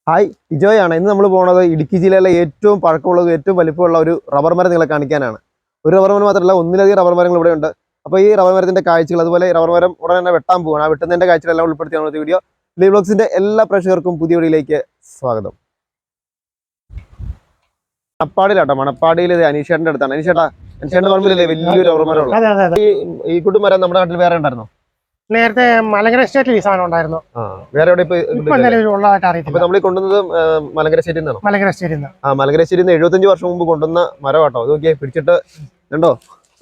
Hi, ഇജോയാണ്. ഇന്ന് നമ്മൾ പോകുന്നത് ഇടുക്കി ജില്ലയിലെ ഏറ്റവും പഴക്കമുള്ളതും ഏറ്റവും വലിപ്പമുള്ള ഒരു റബ്ബർ മരം നിങ്ങളെ കാണിക്കാനാണ്. ഒരു റബ്ബർ മരം മാത്രമല്ല, ഒന്നിലധികം റബ്ബർ മരങ്ങൾ ഇവിടെ ഉണ്ട്. അപ്പോൾ ഈ റബ്ബർ മരത്തിന്റെ കാഴ്ചകൾ, അതുപോലെ റബ്ബർ മരം ഉടനെ തന്നെ വെട്ടാൻ പോവുകയാണ്. ആ വെട്ടുന്നതിന്റെ കാഴ്ചകളെല്ലാം ഉൾപ്പെടുത്തിയാണ് വീഡിയോ. ലീവ് വ്ലോഗ്സിന്റെ എല്ലാ പ്രേക്ഷകർക്കും പുതിയ വീഡിയോയിലേക്ക് സ്വാഗതം. മണപ്പാടിയിലാട്ടോ, മണപ്പാടിയിൽ ഇത് അനീഷേട്ടന്റെ അടുത്താണ്. അനീഷേട്ടന്റെ പറമ്പിലല്ലേ വലിയൊരു റബ്ബർ മരമുള്ളത്? ഈ കുടുംബരം നമ്മുടെ നാട്ടിൽ വേറെ ഉണ്ടായിരുന്നോ? നേരത്തെ മലങ്കര എസ്റ്റേറ്റിൽ ഈ സാധനം ഉണ്ടായിരുന്നു. വേറെ എവിടെ അറിയത്തില്ല. നമ്മൾ കൊണ്ടുവന്നത് മലങ്കര എസ്റ്റേറ്റിൽ നിന്നാണ്. മലങ്കര എസ്റ്റേറ്റിൽ നിന്ന്. മലങ്കര എസ്റ്റേറ്റിൽ നിന്ന് 75 വർഷം മുമ്പ് കൊണ്ടുവന്ന മരം കേട്ടോ. അത് നോക്കിയേ, പിടിച്ചിട്ട് ഉണ്ടോ,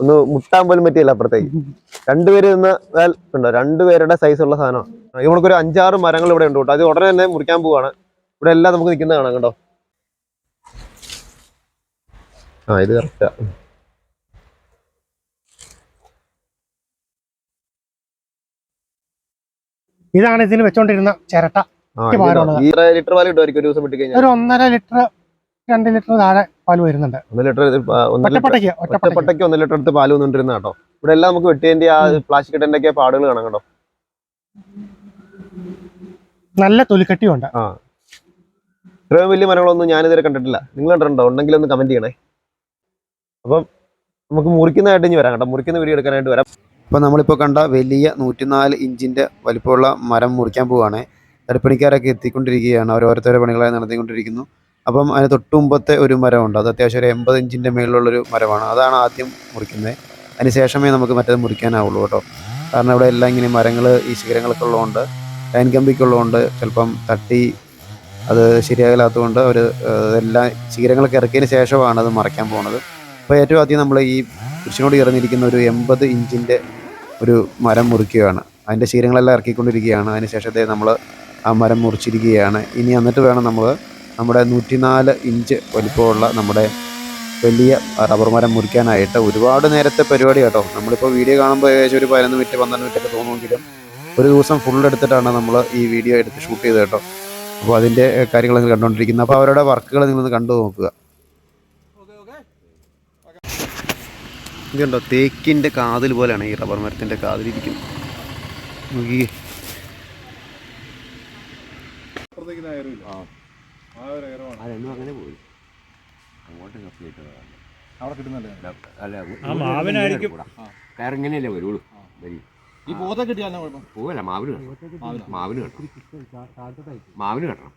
ഒന്ന് മുട്ടാൻ പോലും പറ്റിയില്ല അപ്പുറത്തേക്ക്. രണ്ടുപേര് നിന്ന് ഉണ്ടോ, രണ്ടുപേരുടെ സൈസ് ഉള്ള സാധനം. ഇവൾക്കൊരു 5-6 മരങ്ങൾ ഇവിടെ ഉണ്ട് കേട്ടോ. അത് ഉടനെ തന്നെ മുറിക്കാൻ പോവാണ്. ഇവിടെ എല്ലാം നമുക്ക് നിൽക്കുന്ന കാണാം കേട്ടോ. ഇത് കറക്റ്റാ. ഇതാണ് ഇതിൽ വെച്ചോണ്ടിരുന്ന ചിരട്ട. ലിറ്റർ പാൽ കിട്ടുമായിരിക്കും ഒരു ദിവസം വെട്ടിക്കഴിഞ്ഞാൽ? ഒരു 1.5 ലിറ്റർ 2 ലിറ്റർ താഴെ പാല് വരുന്നുണ്ട്. 1 ലിറ്റർ ഒറ്റപ്പട്ടയ്ക്ക് 1 ലിറ്റർ എടുത്ത് പാല് വന്നിട്ടിരുന്ന കേട്ടോ. ഇവിടെ എല്ലാം നമുക്ക് വെട്ടിയതിന്റെ ആ പ്ലാസ്റ്റിക് ഇട്ടതിന്റെ ഒക്കെ പാടുകൾ കാണാം കേട്ടോ. നല്ല തൊലിക്കട്ടിയുണ്ട്. ഇത്രയും വലിയ മരങ്ങളൊന്നും ഞാനിതുവരെ കണ്ടിട്ടില്ല. നിങ്ങൾ കണ്ടിട്ടുണ്ടോ? ഉണ്ടെങ്കിൽ ഒന്ന് കമന്റ് ചെയ്യണേ. അപ്പം നമുക്ക് മുറിക്കുന്നതായിട്ട് ഇനി വരാം കേട്ടോ. മുറിക്കുന്ന വീഡിയോ എടുക്കാനായിട്ട് വരാം. അപ്പോൾ നമ്മളിപ്പോൾ കണ്ട വലിയ 104 ഇഞ്ചിൻ്റെ വലിപ്പമുള്ള മരം മുറിക്കാൻ പോവുകയാണ്. തടിപ്പണിക്കാരൊക്കെ എത്തിക്കൊണ്ടിരിക്കുകയാണ്. ഓരോരുത്തരുടെ പണികളായി നടത്തിക്കൊണ്ടിരിക്കുന്നു. അപ്പം അതിന് തൊട്ട് മുമ്പത്തെ ഒരു മരമുണ്ട്. അത് അത്യാവശ്യം ഒരു 80 ഇഞ്ചിൻ്റെ മേളിലുള്ളൊരു മരമാണ്. അതാണ് ആദ്യം മുറിക്കുന്നത്. അതിന് ശേഷമേ നമുക്ക് മറ്റേത് മുറിക്കാനാവുള്ളൂ കേട്ടോ. കാരണം ഇവിടെ എല്ലാം ഇങ്ങനെ മരങ്ങൾ, ഈ ശിഖരങ്ങളൊക്കെ ഉള്ളതുകൊണ്ട്, ലൈൻ കമ്പിക്കുള്ളതുകൊണ്ട് ചിലപ്പം തട്ടി അത് ശരിയാകാത്തതുകൊണ്ട് അവർ എല്ലാം ശിഖരങ്ങളൊക്കെ ഇറക്കിയതിന് ശേഷമാണ് അത് മറയ്ക്കാൻ പോകുന്നത്. അപ്പോൾ ഏറ്റവും ആദ്യം നമ്മൾ ഈ കൃഷിനോട് ചേർന്നിരിക്കുന്ന ഒരു 80 ഇഞ്ചിൻ്റെ ഒരു മരം മുറിക്കുകയാണ്. അതിൻ്റെ ശീലങ്ങളെല്ലാം ഇറക്കിക്കൊണ്ടിരിക്കുകയാണ്. അതിന് ശേഷത്തെ നമ്മൾ ആ മരം മുറിച്ചിരിക്കുകയാണ്. ഇനി എന്നിട്ട് വേണം നമ്മൾ നമ്മുടെ 104 ഇഞ്ച് വലിപ്പമുള്ള നമ്മുടെ വലിയ റബ്ബർ മരം മുറിക്കാനായിട്ട്. ഒരുപാട് നേരത്തെ പരിപാടി കേട്ടോ. നമ്മളിപ്പോൾ വീഡിയോ കാണുമ്പോൾ ഏകദേശം ഒരു 11 മിനിറ്റ് 12 മിനിറ്റ് ഒക്കെ തോന്നുമെങ്കിലും ഒരു ദിവസം ഫുൾ എടുത്തിട്ടാണ് നമ്മൾ ഈ വീഡിയോ എടുത്ത് ഷൂട്ട് ചെയ്തത് കേട്ടോ. അപ്പോൾ അതിൻ്റെ കാര്യങ്ങൾ നിങ്ങൾ കണ്ടുകൊണ്ടിരിക്കുന്നത്. അപ്പോൾ അവരുടെ വർക്കുകൾ നിങ്ങളൊന്ന് കണ്ടു നോക്കുക. ഇതുണ്ടോ, തേക്കിൻ്റെ കാതിൽ പോലെയാണ് ഈ റബ്ബർ മരത്തിൻ്റെ കാതിലിരിക്കുന്നത്. നോക്കിയേ, അങ്ങനെ പോയി കയറിങ്ങനെയല്ലേ വരുള്ളൂ. പോവല്ല, മാവിന് കെട്ടണം.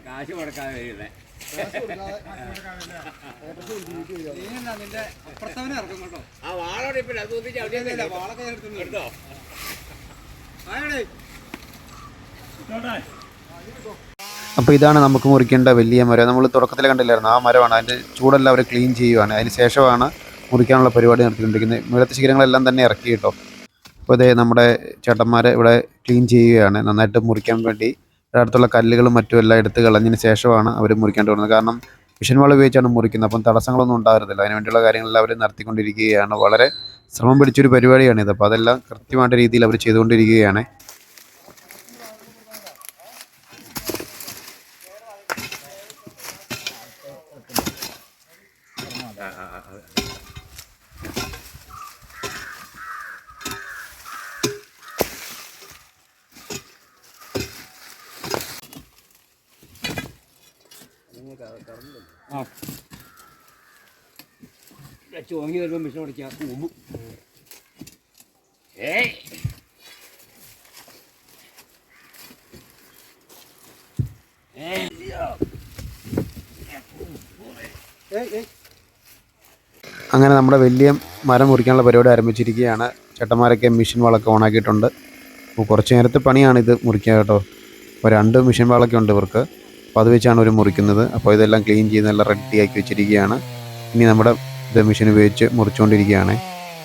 കാശ് കൊടുക്കാതെ വരുന്നേ. നിന്റെ അപ്പുറത്തവനെ ഇറക്കും കേട്ടോ. ആ വാളോടെ ഇപ്പൊ വാളൊക്കെ എടുത്തോ. അപ്പോൾ ഇതാണ് നമുക്ക് മുറിക്കേണ്ട വലിയ മരം. നമ്മൾ തുടക്കത്തിൽ കണ്ടില്ലായിരുന്നു, ആ മരമാണ്. അതിൻ്റെ ചൂടെല്ലാം അവർ ക്ലീൻ ചെയ്യുവാണ്. അതിന് ശേഷമാണ് മുറിക്കാനുള്ള പരിപാടി നടത്തിക്കൊണ്ടിരിക്കുന്നത്. മുഴത്തെ ശിഖരങ്ങളെല്ലാം തന്നെ ഇറക്കി കേട്ടോ. അപ്പോൾ ഇതേ നമ്മുടെ ചേട്ടന്മാരെ ഇവിടെ ക്ലീൻ ചെയ്യുകയാണ്, നന്നായിട്ട് മുറിക്കാൻ വേണ്ടി. അടുത്തുള്ള കല്ലുകളും മറ്റും എല്ലാം എടുത്ത് കളഞ്ഞതിന് ശേഷമാണ് അവർ മുറിക്കേണ്ടി വരുന്നത്. കാരണം മിഷൻ വാൾ ഉപയോഗിച്ചാണ് മുറിക്കുന്നത്. അപ്പം തടസ്സങ്ങളൊന്നും ഉണ്ടാകരുതല്ലോ. അതിന് വേണ്ടിയുള്ള കാര്യങ്ങളെല്ലാം അവർ നടത്തിക്കൊണ്ടിരിക്കുകയാണ്. വളരെ ശ്രമം പിടിച്ചൊരു പരിപാടിയാണിത്. അപ്പോൾ അതെല്ലാം കൃത്യമായിട്ട് രീതിയിൽ അവർ ചെയ്തുകൊണ്ടിരിക്കുകയാണ്. ചോങ്ങി വരുമ്പോൾ മിഷൻ ഓടിക്കാം പോകും. അങ്ങനെ നമ്മുടെ വലിയ മരം മുറിക്കാനുള്ള പരിപാടി ആരംഭിച്ചിരിക്കുകയാണ്. ചേട്ടന്മാരൊക്കെ മെഷീൻ വാളൊക്കെ ഓണാക്കിയിട്ടുണ്ട്. അപ്പോൾ കുറച്ച് നേരത്തെ പണിയാണ് ഇത് മുറിക്കുക കേട്ടോ. അപ്പോൾ 2 മെഷീൻ വാളൊക്കെ ഉണ്ട് ഇവർക്ക്. അപ്പോൾ അത് വെച്ചാണ് അവർ മുറിക്കുന്നത്. അപ്പോൾ ഇതെല്ലാം ക്ലീൻ ചെയ്ത് നല്ല റെഡിയാക്കി വെച്ചിരിക്കുകയാണ്. ഇനി നമ്മുടെ ഇത് മെഷീൻ ഉപയോഗിച്ച് മുറിച്ചുകൊണ്ടിരിക്കുകയാണ്.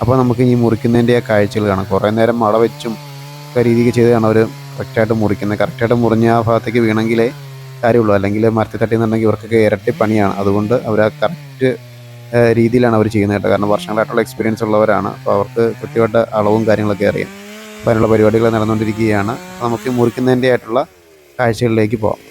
അപ്പോൾ നമുക്ക് ഈ മുറിക്കുന്നതിൻ്റെ ആ കാഴ്ചകൾ കാണാം. കുറേ നേരം മട വെച്ചും ഒക്കെ രീതിക്ക് ചെയ്താണ് അവർ കറക്റ്റായിട്ട് മുറിക്കുന്നത്. കറക്റ്റായിട്ട് മുറിഞ്ഞ ആ ഭാഗത്തേക്ക് വീണെങ്കിലേ കാര്യമുള്ളൂ. അല്ലെങ്കിൽ മരത്തിൽ തട്ടിയെന്നുണ്ടെങ്കിൽ ഇവർക്കൊക്കെ ഇരട്ടി പണിയാണ്. അതുകൊണ്ട് അവർ ആ കറക്റ്റ് രീതിയിലാണ് അവർ ചെയ്യുന്നത് കേട്ടോ. കാരണം വർഷങ്ങളായിട്ടുള്ള എക്സ്പീരിയൻസ് ഉള്ളവരാണ്. അപ്പോൾ അവർക്ക് കൃത്യമായിട്ട് അളവും കാര്യങ്ങളൊക്കെ അറിയാം. അപ്പോൾ അതിനുള്ള പരിപാടികൾ നടന്നുകൊണ്ടിരിക്കുകയാണ്. അപ്പോൾ നമുക്ക് മുറിക്കുന്നതിൻ്റെ ആയിട്ടുള്ള കാഴ്ചകളിലേക്ക് പോകാം.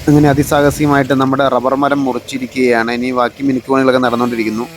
അങ്ങനെ അതിസാഹസികമായിട്ട് നമ്മുടെ റബ്ബർ മരം മുറിച്ചിരിക്കുകയാണ്. ഇനി ബാക്കി മിനുക്കുപണികളൊക്കെ നടന്നുകൊണ്ടിരിക്കുന്നു.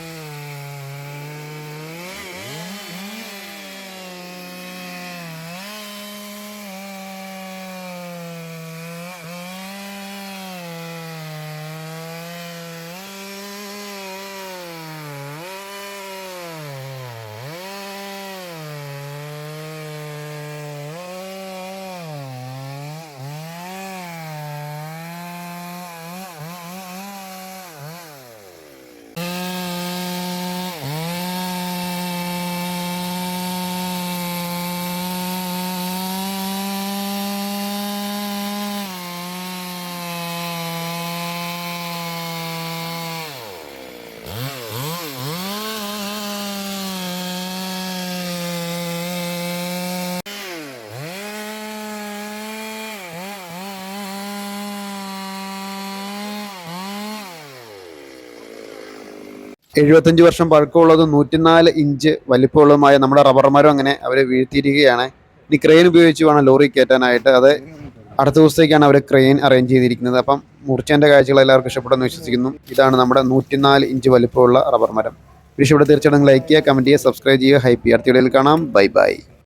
75 വർഷം പഴക്കമുള്ളതും 104 ഇഞ്ച് വലിപ്പമുള്ളതുമായ നമ്മുടെ റബ്ബർ മരം അങ്ങനെ അവർ വീഴ്ത്തിയിരിക്കുകയാണ്. ഇനി ക്രെയിൻ ഉപയോഗിച്ച് വേണം ലോറി കയറ്റാനായിട്ട്. അത് അടുത്ത ദിവസത്തേക്കാണ് അവർ ക്രെയിൻ അറേഞ്ച് ചെയ്തിരിക്കുന്നത്. അപ്പം മുറിച്ചതിൻ്റെ കാഴ്ചകൾ എല്ലാവർക്കും ഇഷ്ടപ്പെടുമെന്ന് വിശ്വസിക്കുന്നു. ഇതാണ് നമ്മുടെ 104 ഇഞ്ച് വലിപ്പമുള്ള റബ്ബർ മരം. ഇവിടെ തീർച്ചയായിട്ടും ലൈക്ക് ചെയ്യുക, കമൻറ്റ് ചെയ്യുക, സബ്സ്ക്രൈബ് ചെയ്യുക, ഹൈപ്പ് ചെയ്യുക. അടുത്ത വീഡിയോയിൽ കാണാം. Bye bye.